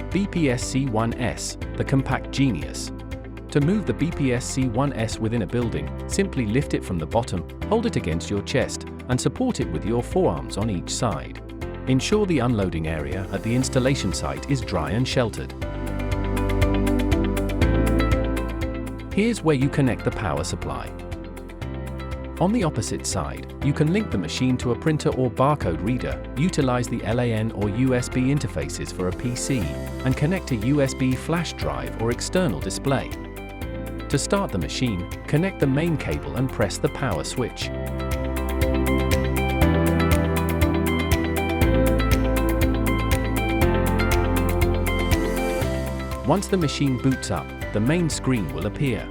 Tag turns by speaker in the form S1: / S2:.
S1: BPS C1s, the compact genius. To move the BPS C1s within a building, simply lift it from the bottom, hold it against your chest, and support it with your forearms on each side. Ensure the unloading area at the installation site is dry and sheltered. Here's where you connect the power supply. On the opposite side, you can link the machine to a printer or barcode reader, utilize the LAN or USB interfaces for a PC, and connect a USB flash drive or external display. To start the machine, connect the main cable and press the power switch. Once the machine boots up, the main screen will appear.